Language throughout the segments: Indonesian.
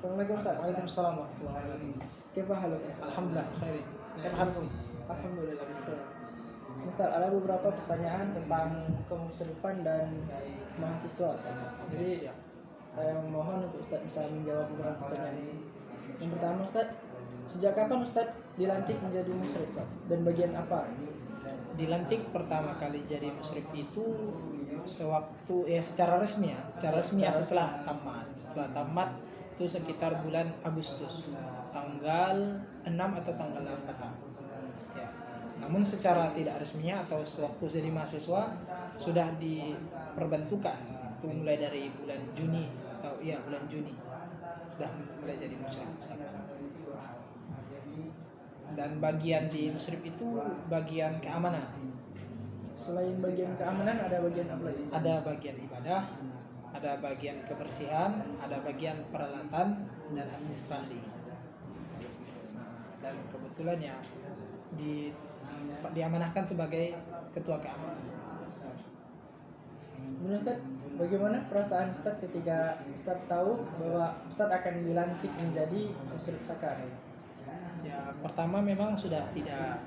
Assalamualaikum Ustaz. Waalaikumsalam warahmatullahi wabarakatuh. Kaifa haluk Ustaz? Alhamdulillah khair. Kaifa halukum? Alhamdulillah bikhair. Ustaz, ada beberapa pertanyaan tentang kemusyrifan dan mahasiswa Ustaz. Jadi Siap. saya mohon untuk Ustaz bisa menjawab beberapa pertanyaan ini. Yang pertama Ustaz, sejak kapan Ustaz dilantik menjadi musyrik Ustaz? Dan bagian apa? Dilantik pertama kali jadi musyrif itu sewaktu secara resmi ya setelah tamat itu sekitar bulan Agustus tanggal 6 atau tanggal 8 ya. Namun secara tidak resminya atau sewaktu jadi mahasiswa sudah diperbantukan itu mulai dari bulan Juni bulan Juni sudah mulai jadi musyrif. Dan bagian di musyrif itu bagian keamanan. Selain bagian keamanan ada bagian apa lagi? Ada bagian ibadah, ada bagian kebersihan, ada bagian peralatan dan administrasi. Dan kebetulan ya diamanahkan sebagai ketua keamanan. Kemudian Ustaz, bagaimana perasaan Ustaz ketika Ustaz tahu bahwa Ustaz akan dilantik menjadi musyrik sakar? Ya pertama memang sudah tidak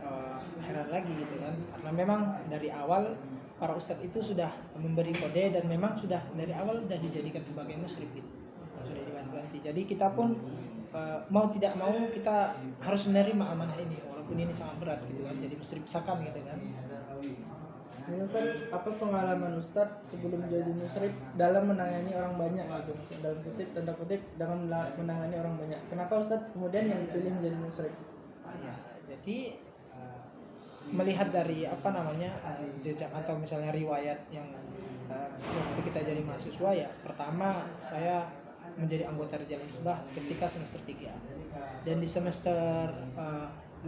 heran lagi gitu kan, karena memang dari awal para ustadz itu sudah memberi kode dan memang sudah dari awal sudah dijadikan sebagai musyrik gitu, sudah diwanti-wanti. Jadi kita pun mau tidak mau kita harus menerima amanah ini walaupun ini sangat berat gitu kan, jadi musyrik sakan gitu kan. Kemudian Ustaz, apa pengalaman Ustaz sebelum jadi musyrik dalam menangani orang banyak gitu, maksud dalam kutip tanda kutip dalam menangani orang banyak. Kenapa Ustaz kemudian yang dipilih menjadi musyrik? Ya, jadi melihat dari jejak atau misalnya riwayat yang waktu kita jadi mahasiswa ya, pertama saya menjadi anggota Rijal Hisbah ketika semester 3 dan di semester 5-6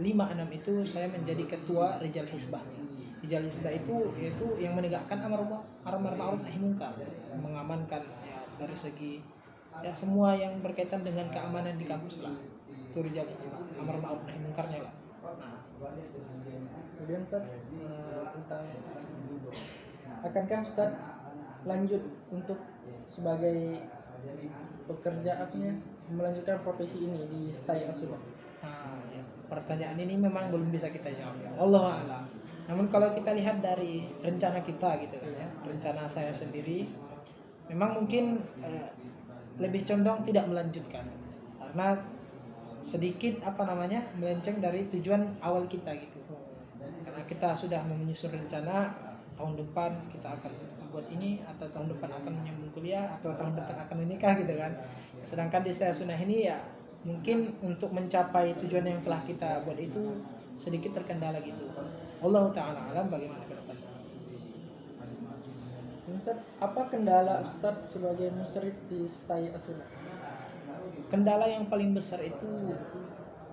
itu saya menjadi ketua Rijal Hisbahnya. Rijal Hisbah itu yaitu yang menegakkan amar ma'ruf nahi munkar, mengamankan ya dari segi ya semua yang berkaitan dengan keamanan di kampus lah. Itu Rijal Hisbah, amar ma'ruf nahi munkarnya lah. Nah, Kemudian Ustaz, tentang akankah Ustaz lanjut untuk sebagai melanjutkan profesi ini di STAI As-Sunnah? ya, pertanyaan ini memang belum bisa kita jawab. Allah a'lam. Namun kalau kita lihat dari rencana kita gitu kan ya, rencana saya sendiri memang mungkin lebih condong tidak melanjutkan karena sedikit melenceng dari tujuan awal kita gitu. Karena kita sudah menyusun rencana tahun depan kita akan buat ini atau tahun depan akan menyambung kuliah atau tahun depan akan menikah gitu kan. Sedangkan di STAI As-Sunnah ini ya mungkin untuk mencapai tujuan yang telah kita buat itu sedikit terkendala gitu. Allah Ta'ala alam bagaimana ke depan. Ustaz, apa kendala Ustaz sebagai musyrik di STAI As-Sunnah? Kendala yang paling besar itu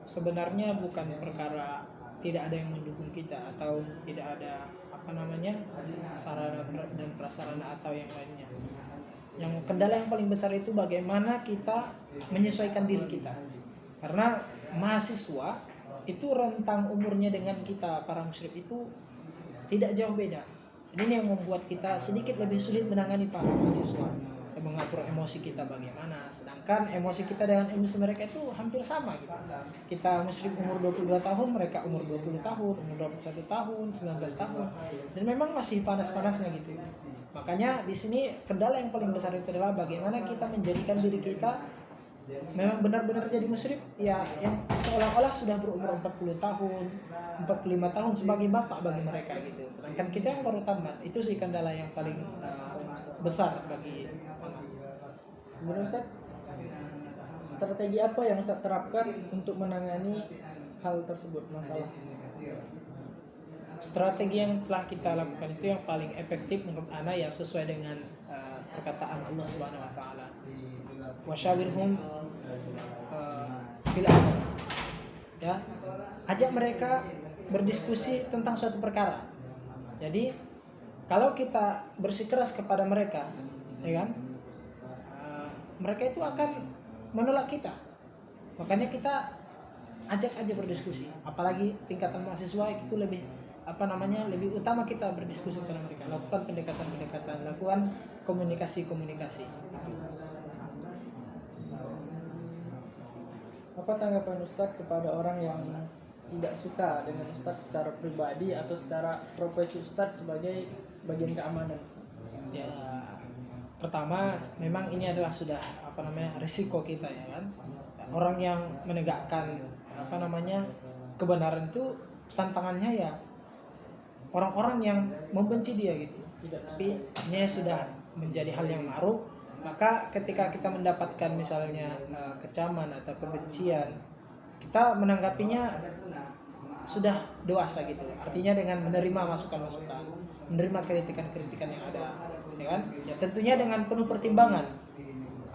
sebenarnya bukan perkara tidak ada yang mendukung kita atau tidak ada sarana dan prasarana atau yang lainnya. Yang kendala yang paling besar itu bagaimana kita menyesuaikan diri kita. Karena mahasiswa itu rentang umurnya dengan kita para musyrik itu tidak jauh beda. Ini yang membuat kita sedikit lebih sulit menangani para mahasiswa, mengatur emosi kita bagaimana. Sedangkan emosi kita dengan emosi mereka itu hampir sama gitu. Kita musyrik umur 22 tahun, mereka umur 20 tahun, umur 21 tahun, 19 tahun. Dan memang masih panas-panasnya gitu. Makanya di sini kendala yang paling besar itu adalah bagaimana kita menjadikan diri kita memang benar-benar jadi musyrik ya yang seolah-olah sudah berumur 40 tahun, 45 tahun sebagai bapak bagi mereka gitu. Sedangkan kita yang baru tamat, itu sih kendala yang paling besar bagi. Kemudian Ustaz, strategi apa yang Ustaz terapkan untuk menangani hal tersebut, masalah? Strategi yang telah kita lakukan itu yang paling efektif menurut ana ya sesuai dengan perkataan Allah Subhanahu wa taala. Wasyawirhum fil amr. Ya, ajak mereka berdiskusi tentang suatu perkara. Jadi kalau kita bersikeras kepada mereka, ya kan, mereka itu akan menolak kita. Makanya kita ajak aja berdiskusi. Apalagi tingkatan mahasiswa itu lebih lebih utama kita berdiskusi dengan mereka, lakukan pendekatan-pendekatan, lakukan komunikasi. Apa tanggapan Ustadz kepada orang yang tidak suka dengan Ustadz secara pribadi atau secara profesi Ustadz sebagai bagian keamanan? Ya, pertama memang ini adalah sudah risiko kita ya kan. Orang yang menegakkan kebenaran itu tantangannya ya orang-orang yang membenci dia gitu. Tapi ini sudah menjadi hal yang ma'ruf, maka ketika kita mendapatkan misalnya kecaman atau kebencian, kita menanggapinya sudah dewasa gitu. Artinya dengan menerima masukan-masukan, menerima kritikan-kritikan yang ada, ya kan? Ya tentunya dengan penuh pertimbangan.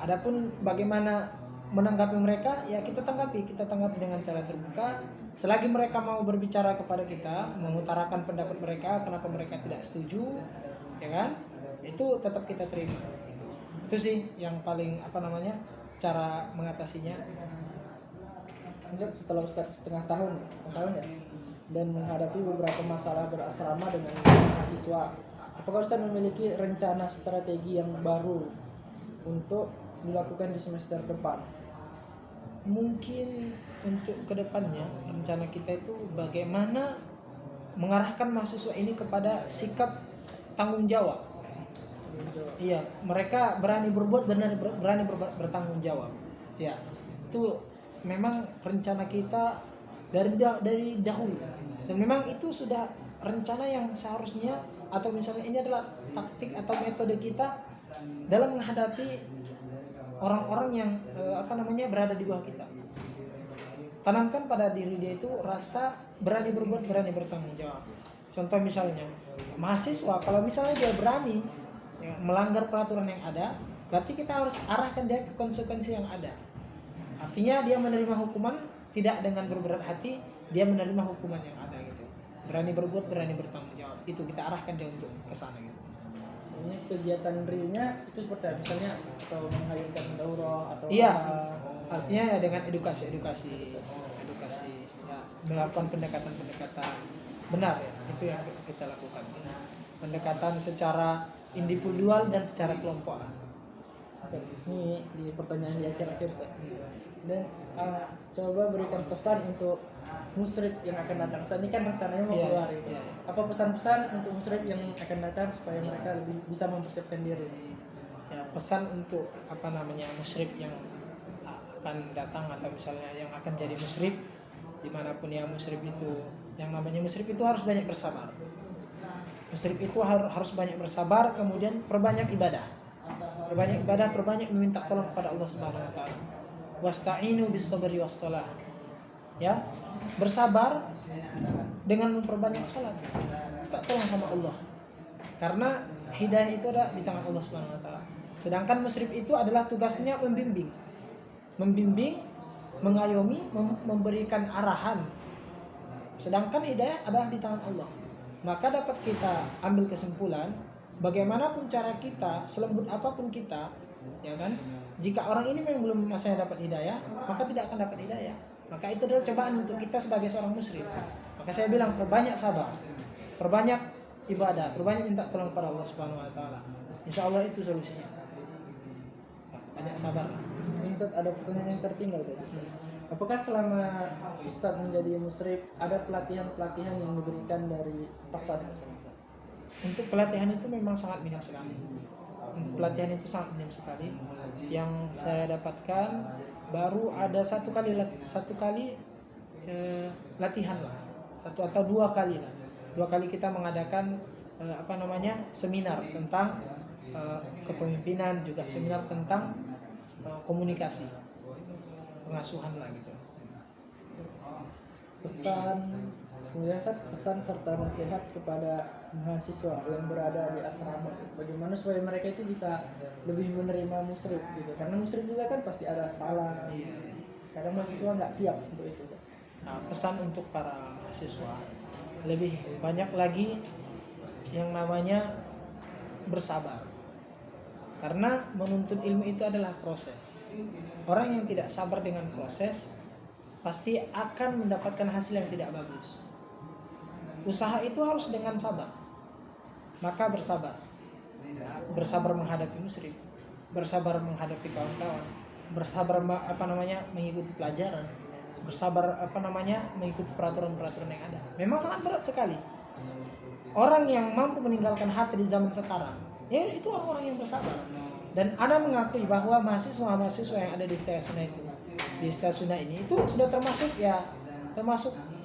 Adapun bagaimana menanggapi mereka, ya kita tanggapi dengan cara terbuka. Selagi mereka mau berbicara kepada kita, mengutarakan pendapat mereka, kenapa mereka tidak setuju, ya kan? Itu tetap kita terima. Itu sih yang paling cara mengatasinya. Setelah Ustadz setengah tahun ya, dan menghadapi beberapa masalah berasrama dengan mahasiswa, apakah Ustadz memiliki rencana strategi yang baru untuk dilakukan di semester depan? Mungkin untuk kedepannya rencana kita itu bagaimana mengarahkan mahasiswa ini kepada sikap tanggung jawab. Iya, mereka berani berbuat, berani bertanggung jawab. Ya, itu memang rencana kita dari dahulu. Dan memang itu sudah rencana yang seharusnya, atau misalnya ini adalah taktik atau metode kita dalam menghadapi orang-orang yang berada di bawah kita. Tanamkan pada diri dia itu rasa berani berbuat, berani bertanggung jawab. Contoh misalnya mahasiswa, kalau misalnya dia berani melanggar peraturan yang ada, berarti kita harus arahkan dia ke konsekuensi yang ada. Artinya dia menerima hukuman tidak dengan berberat hati, dia menerima hukuman yang ada gitu. Berani berbuat, berani bertanggung jawab. Itu kita arahkan dia untuk ke sana gitu. Ini kegiatan realnya itu seperti apa? Misalnya atau menghadirkan daurah atau iya, artinya ya dengan edukasi ya, melakukan pendekatan benar ya, itu yang kita lakukan. Pendekatan secara individual dan secara kelompok. Ini di pertanyaan di akhir-akhir saya. Dan coba berikan pesan untuk musyrif yang akan datang. Saat ini kan rencananya mau keluar gitu. Apa pesan-pesan untuk musyrif yang akan datang supaya mereka lebih bisa mempersiapkan diri? Ya, pesan untuk musyrif yang akan datang atau misalnya yang akan jadi musyrif dimanapun ya musyrif itu, yang namanya musyrif itu harus banyak bersabar. Musyrif itu harus banyak bersabar, kemudian perbanyak ibadah, perbanyak meminta tolong kepada Allah Subhanahu Wa Taala. Wasta'inu bis sabri was shalah. Ya, bersabar dengan memperbanyak salat. Minta tolong sama Allah. Karena hidayah itu ada di tangan Allah Subhanahu Wa Taala. Sedangkan musyrif itu adalah tugasnya membimbing, mengayomi, memberikan arahan. Sedangkan hidayah adalah di tangan Allah. Maka dapat kita ambil kesimpulan, bagaimanapun cara kita, selembut apapun kita, ya kan? Jika orang ini memang belum masanya dapat hidayah, maka tidak akan dapat hidayah. Maka itu adalah cobaan untuk kita sebagai seorang muslim. Maka saya bilang perbanyak sabar, perbanyak ibadah, perbanyak minta tolong kepada Allah Subhanahu Wa Taala. Insya Allah itu solusinya. Banyak sabar. Ustaz, ada pertanyaan yang tertinggal tadi. Apakah selama Ustaz menjadi musyrif ada pelatihan-pelatihan yang diberikan dari Tasad? Untuk pelatihan itu memang sangat minim sekali. Yang saya dapatkan baru ada satu kali latihan lah, satu atau dua kali lah. 2 kali kita mengadakan seminar tentang kepemimpinan, juga seminar tentang komunikasi, pengasuhan lah gitu. Pesan serta nasihat kepada mahasiswa yang berada di asrama, bagaimana supaya mereka itu bisa lebih menerima musyrif gitu, karena musyrif juga kan pasti ada salah, kadang mahasiswa nggak siap untuk itu. Nah, pesan untuk para mahasiswa lebih banyak lagi yang namanya bersabar, karena menuntut ilmu itu adalah proses. Orang yang tidak sabar dengan proses pasti akan mendapatkan hasil yang tidak bagus. Usaha itu harus dengan sabar. Maka bersabar menghadapi musyrif, bersabar menghadapi kawan-kawan, bersabar mengikuti pelajaran, bersabar mengikuti peraturan-peraturan yang ada. Memang sangat berat sekali. Orang yang mampu meninggalkan HP di zaman sekarang, ya itu orang-orang yang bersabar. Dan Ana mengakui bahwa mahasiswa-mahasiswa yang ada di Setia ini itu sudah termasuk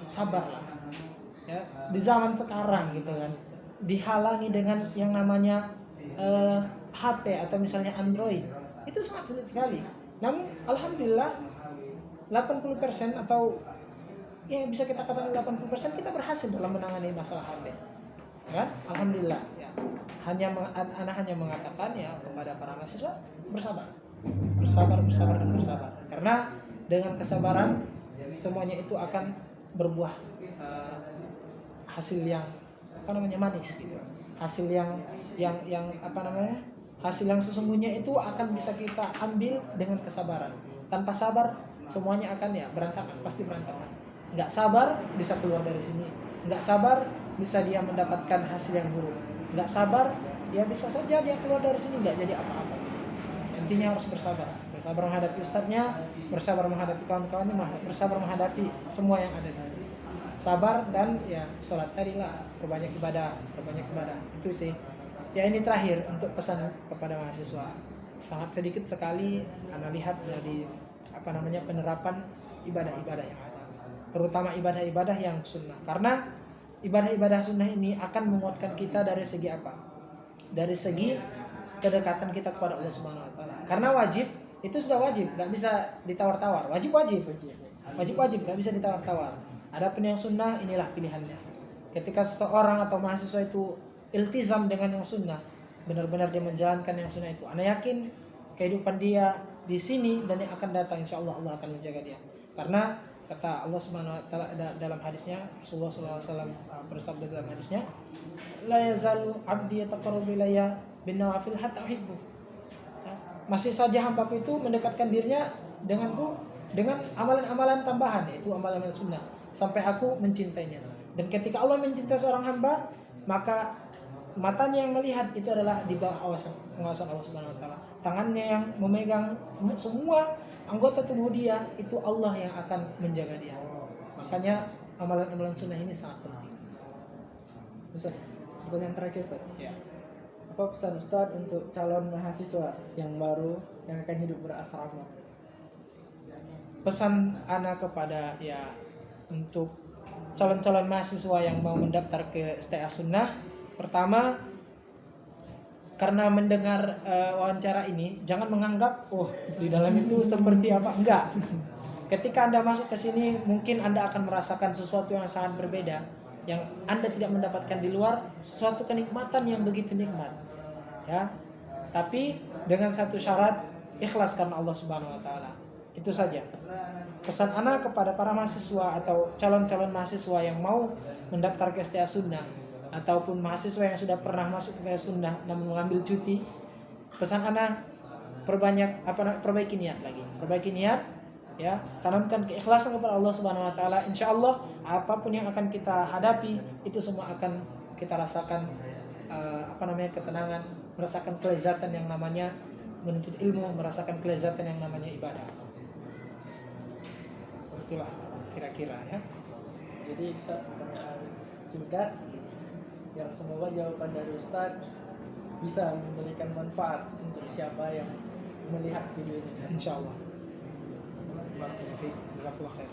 sabar lah. Ya, di zaman sekarang gitu kan, dihalangi dengan yang namanya HP atau misalnya Android, itu sangat sulit sekali. Namun alhamdulillah 80% atau ya bisa kita katakan 80% kita berhasil dalam menangani masalah HP. Kan? Alhamdulillah ya. Ana hanya mengatakan ya kepada para mahasiswa bersabar. Karena dengan kesabaran semuanya itu akan berbuah hasil yang manis gitu. Hasil hasil yang sesungguhnya itu akan bisa kita ambil dengan kesabaran. Tanpa sabar semuanya akan berantakan, pasti berantakan. Nggak sabar bisa keluar dari sini, nggak sabar bisa dia mendapatkan hasil yang buruk, nggak sabar ya bisa saja dia keluar dari sini nggak jadi apa-apa. Intinya harus bersabar menghadapi ustadznya, bersabar menghadapi kawan-kawannya, bersabar menghadapi semua yang ada. Sabar dan ya sholat tadi lah, perbanyak ibadah itu sih. Ya ini terakhir untuk pesan kepada mahasiswa. Sangat sedikit sekali Anda lihat dari penerapan ibadah-ibadah yang ada, terutama ibadah-ibadah yang sunnah. Karena ibadah-ibadah sunnah ini akan menguatkan kita dari segi apa? Dari segi kedekatan kita kepada Allah Subhanahu Wa Taala. Karena wajib itu sudah wajib, nggak bisa ditawar-tawar. Wajib, nggak bisa ditawar-tawar. Adapun yang sunnah inilah pilihannya. Ketika seseorang atau mahasiswa itu iltizam dengan yang sunnah, benar-benar dia menjalankan yang sunnah itu, Ana yakin kehidupan dia di sini dan yang akan datang insya Allah Allah akan menjaga dia. Karena kata Allah Subhanahu Wa Taala dalam hadisnya, Rasulullah SAW bersabda dalam hadisnya, la yazalu abdi yataqarrabu ilayya bin nawafil hatta uhibbu. Masih saja hambaku itu mendekatkan dirinya denganku dengan amalan-amalan tambahan, yaitu amalan sunnah, sampai aku mencintainya. Dan ketika Allah mencintai seorang hamba, maka matanya yang melihat itu adalah di bawah pengawasan Allah Subhanahu Wa Taala. Tangannya yang memegang semua anggota tubuh dia, itu Allah yang akan menjaga dia. Makanya amalan-amalan sunnah ini sangat penting. Ustaz, pertanyaan terakhir Ustaz. Ya. Apa pesan Ustaz untuk calon mahasiswa yang baru yang akan hidup berasrama? Pesan Ana kepada untuk calon-calon mahasiswa yang mau mendaftar ke STA Sunnah, pertama, karena mendengar wawancara ini jangan menganggap di dalam itu seperti apa, enggak. Ketika Anda masuk ke sini mungkin Anda akan merasakan sesuatu yang sangat berbeda, yang Anda tidak mendapatkan di luar, suatu kenikmatan yang begitu nikmat. Ya. Tapi dengan satu syarat, ikhlas karena Allah Subhanahu Wa Taala. Itu saja. Pesan Ana kepada para mahasiswa atau calon-calon mahasiswa yang mau mendaftar ke STA Sunnah ataupun mahasiswa yang sudah pernah masuk ke STA Sunnah namun mengambil cuti, pesan Ana perbaiki niat lagi. Perbaiki niat, ya, tanamkan keikhlasan kepada Allah Subhanahu Wa Taala. Insyaallah apapun yang akan kita hadapi itu semua akan kita rasakan ketenangan, merasakan kelezatan yang namanya menuntut ilmu, merasakan kelezatan yang namanya ibadah. Itulah kira-kira ya. Jadi pertanyaan singkat yang semoga jawaban dari Ustadz bisa memberikan manfaat untuk siapa yang melihat video ini. Insyaallah. Barakallahu fiik. Jazakallahu khair.